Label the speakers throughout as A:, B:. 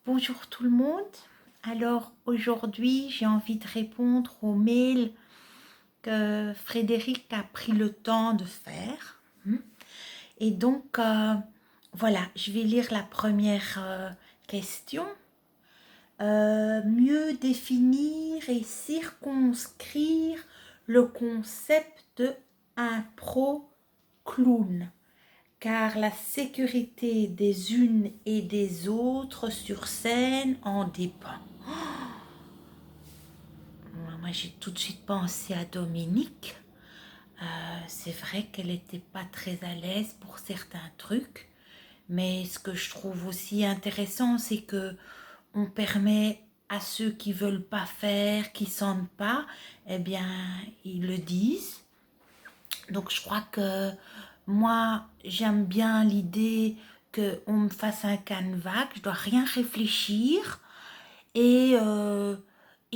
A: Bonjour tout le monde. Alors aujourd'hui, j'ai envie de répondre au mail que Frédéric a pris le temps de faire. Et donc, voilà, je vais lire la première question. Mieux définir et circonscrire le concept de impro-clown, car la sécurité des unes et des autres sur scène en dépend. Moi, j'ai tout de suite pensé à Dominique. C'est vrai qu'elle n'était pas très à l'aise pour certains trucs, mais ce que je trouve aussi intéressant, c'est que on permet à ceux qui veulent pas faire, qui sentent pas, eh bien, ils le disent. Donc, je crois que moi, j'aime bien l'idée qu'on me fasse un canevas, que je dois rien réfléchir. Et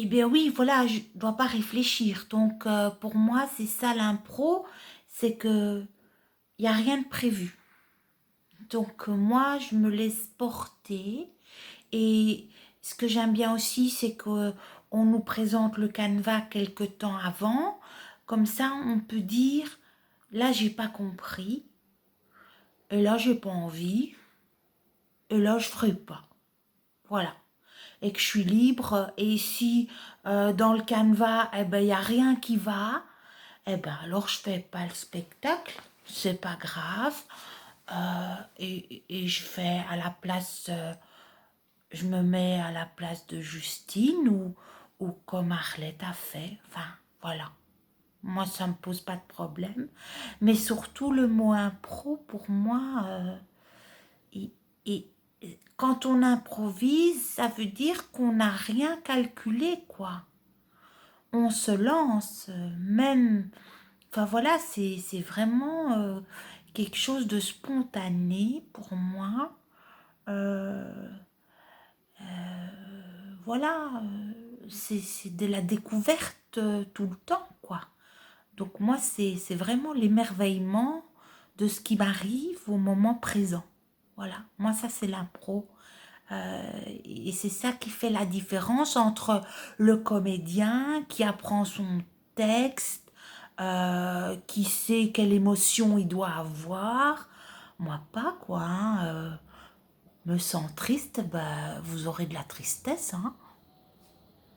A: bien oui, voilà, je dois pas réfléchir. Donc pour moi, c'est ça l'impro, c'est que il y a rien de prévu. Donc moi, je me laisse porter. Et ce que j'aime bien aussi, c'est que on nous présente le canevas quelque temps avant. Comme ça, on peut dire, là, j'ai pas compris. Et là, j'ai pas envie. Et là, je ferai pas. Voilà. Et que je suis libre, et si dans le canevas, eh ben, il n'y a rien qui va, eh ben, alors je fais pas le spectacle, c'est pas grave, et je fais à la place, je me mets à la place de Justine, ou comme Arlette a fait, enfin, voilà. Moi, ça me pose pas de problème, mais surtout le mot impro, pour moi, et, et quand on improvise, ça veut dire qu'on n'a rien calculé, quoi. On se lance, même. Enfin voilà, c'est vraiment quelque chose de spontané pour moi. Euh, voilà, c'est de la découverte tout le temps, quoi. Donc moi, c'est vraiment l'émerveillement de ce qui m'arrive au moment présent. Voilà, moi ça c'est l'impro. Et c'est ça qui fait la différence entre le comédien qui apprend son texte, qui sait quelle émotion il doit avoir. Moi pas quoi, hein, me sens triste, bah, vous aurez de la tristesse, hein.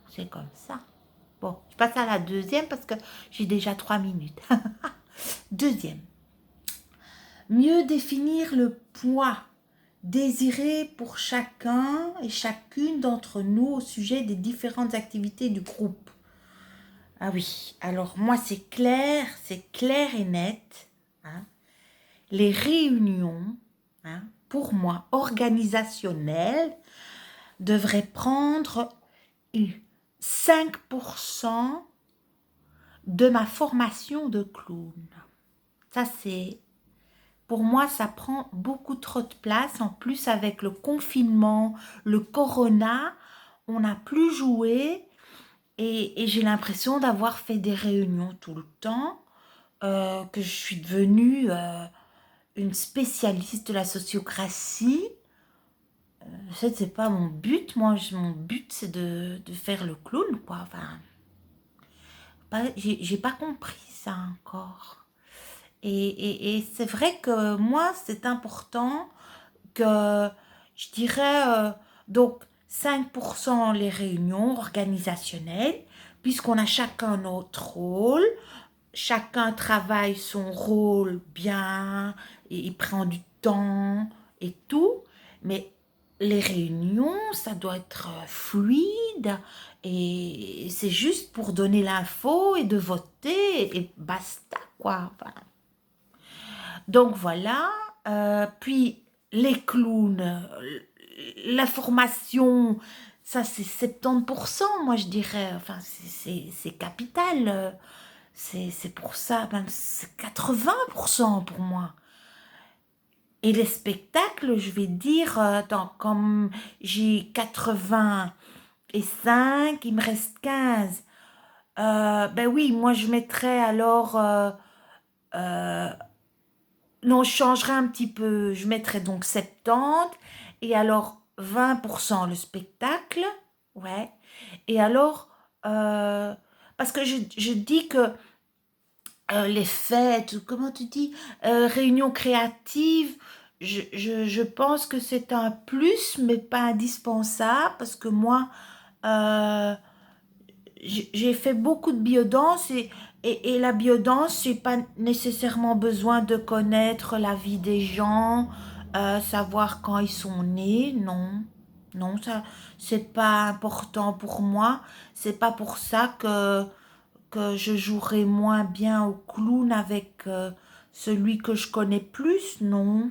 A: C'est comme ça. Bon, je passe à la deuxième parce que j'ai déjà 3 minutes. Deuxième. Mieux définir le poids désiré pour chacun et chacune d'entre nous au sujet des différentes activités du groupe. Ah oui, alors moi c'est clair et net. Hein. Les réunions, hein, pour moi, organisationnelles, devraient prendre 5% de ma formation de clown. Ça c'est pour moi, ça prend beaucoup trop de place. En plus, avec le confinement, le corona, on n'a plus joué et j'ai l'impression d'avoir fait des réunions tout le temps, que je suis devenue une spécialiste de la sociocratie. C'est pas mon but. Moi, mon but, c'est de faire le clown, quoi. Enfin, j'ai pas compris ça encore. Et c'est vrai que moi, c'est important que je dirais donc 5% les réunions organisationnelles, puisqu'on a chacun notre rôle, chacun travaille son rôle bien, et il prend du temps et tout, mais les réunions, ça doit être fluide et c'est juste pour donner l'info et de voter et basta quoi. Enfin, donc voilà, puis les clowns, la formation, ça c'est 70%, moi je dirais, enfin c'est capital, c'est pour ça, même c'est 80% pour moi. Et les spectacles, je vais dire, attends, comme j'ai 85, il me reste 15. Ben oui, moi je mettrais alors euh, non, je changerai un petit peu. Je mettrai donc 70. Et alors, 20% le spectacle, ouais. Et alors, parce que je dis que les fêtes, comment tu dis, réunions créatives, je pense que c'est un plus, mais pas indispensable, parce que moi, euh, j'ai fait beaucoup de biodanse et la biodanse, j'ai pas nécessairement besoin de connaître la vie des gens, savoir quand ils sont nés, non. Non, ça, c'est pas important pour moi. C'est pas pour ça que je jouerai moins bien au clown avec celui que je connais plus, non.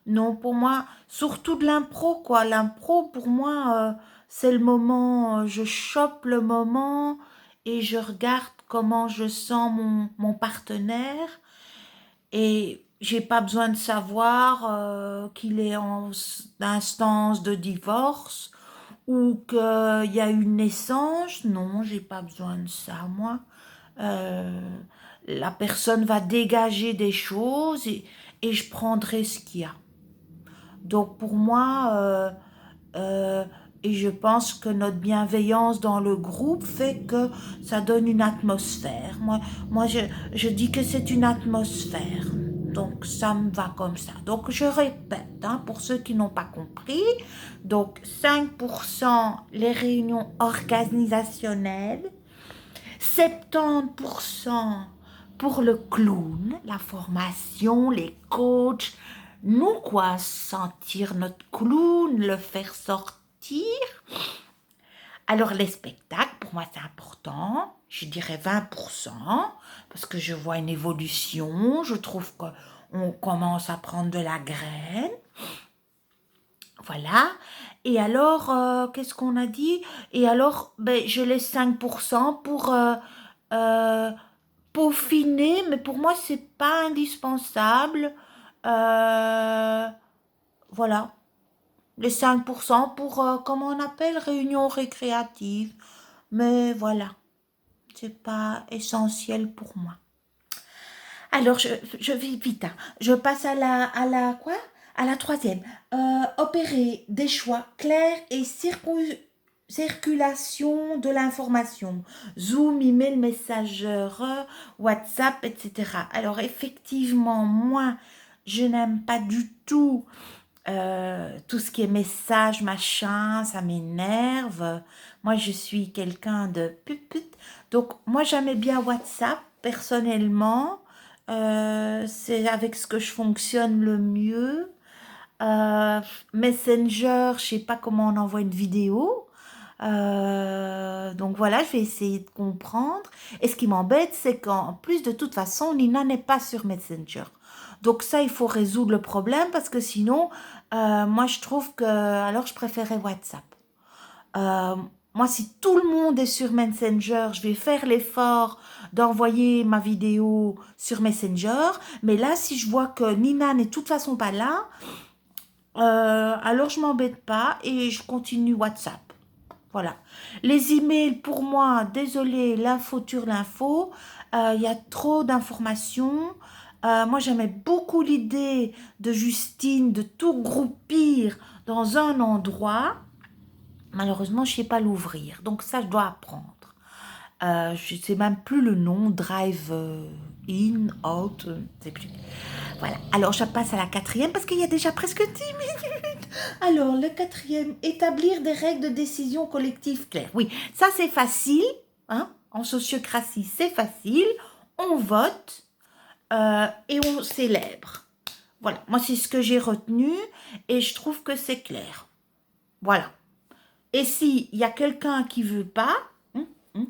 A: Non, pour moi, surtout de l'impro, quoi. L'impro, pour moi, c'est le moment, je chope le moment et je regarde comment je sens mon partenaire. Et j'ai pas besoin de savoir qu'il est en instance de divorce ou qu'il y a une naissance. Non, j'ai pas besoin de ça, moi. Euh, la personne va dégager des choses et je prendrai ce qu'il y a. Donc pour moi, euh, et je pense que notre bienveillance dans le groupe fait que ça donne une atmosphère. Moi je dis que c'est une atmosphère. Donc ça me va comme ça. Donc je répète, hein, pour ceux qui n'ont pas compris, donc 5% les réunions organisationnelles, 70% pour le clown, la formation, les coachs. Nous, quoi, sentir notre clown, le faire sortir. Alors, les spectacles, pour moi, c'est important. Je dirais 20%, parce que je vois une évolution. Je trouve qu'on commence à prendre de la graine. Voilà. Et alors, qu'est-ce qu'on a dit? Et alors, ben, je laisse 5% pour euh, peaufiner, mais pour moi, c'est pas indispensable. Euh, voilà. Les 5% pour, comment on appelle, réunion récréative. Mais voilà, c'est pas essentiel pour moi. Alors, je vais vite, hein. Je passe quoi? À la troisième. Opérer des choix clairs et circulation de l'information. Zoom, email, Messenger, WhatsApp, etc. Alors, effectivement, moi, je n'aime pas du tout ce qui est message, machin, ça m'énerve. Moi, je suis quelqu'un de put. Donc, moi, j'aimais bien WhatsApp, personnellement. C'est avec ce que je fonctionne le mieux. Euh, Messenger, je sais pas comment on envoie une vidéo. Donc voilà, je vais essayer de comprendre. Et ce qui m'embête, c'est qu'en plus, de toute façon, Nina n'est pas sur Messenger. Donc ça, il faut résoudre le problème parce que sinon, moi, je trouve que... Alors, je préférais WhatsApp. Euh, Moi, si tout le monde est sur Messenger, je vais faire l'effort d'envoyer ma vidéo sur Messenger. Mais là, si je vois que Nina n'est de toute façon pas là, alors je m'embête pas et je continue WhatsApp. Voilà. Les emails, pour moi, désolé, l'info sur l'info, il y a trop d'informations. Moi, j'aimais beaucoup l'idée de Justine de tout groupir dans un endroit. Malheureusement, je ne sais pas l'ouvrir. Donc ça, je dois apprendre. Je ne sais même plus le nom, drive in, out, je sais plus. Voilà, alors je passe à la quatrième parce qu'il y a déjà presque 10 minutes. Alors, le quatrième, établir des règles de décision collective claires. Oui, ça c'est facile, hein, en sociocratie c'est facile, on vote et on célèbre. Voilà, moi c'est ce que j'ai retenu et je trouve que c'est clair. Voilà. Et s'il y a quelqu'un qui veut pas, hum,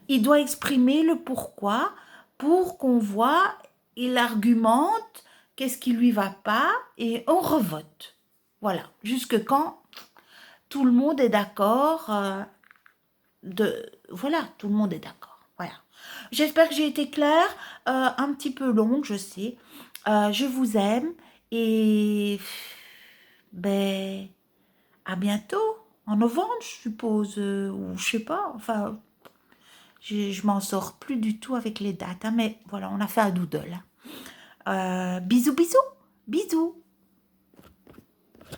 A: il doit exprimer le pourquoi pour qu'on voit, il argumente, qu'est-ce qui lui va pas et on revote. Voilà, jusque quand tout le monde est d'accord voilà, tout le monde est d'accord. Voilà. J'espère que j'ai été claire, un petit peu longue, je sais. Je vous aime et ben à bientôt en novembre, je suppose, ou je sais pas, enfin je m'en sors plus du tout avec les dates, hein, mais voilà, on a fait un doodle. Bisous, bisous, bisous.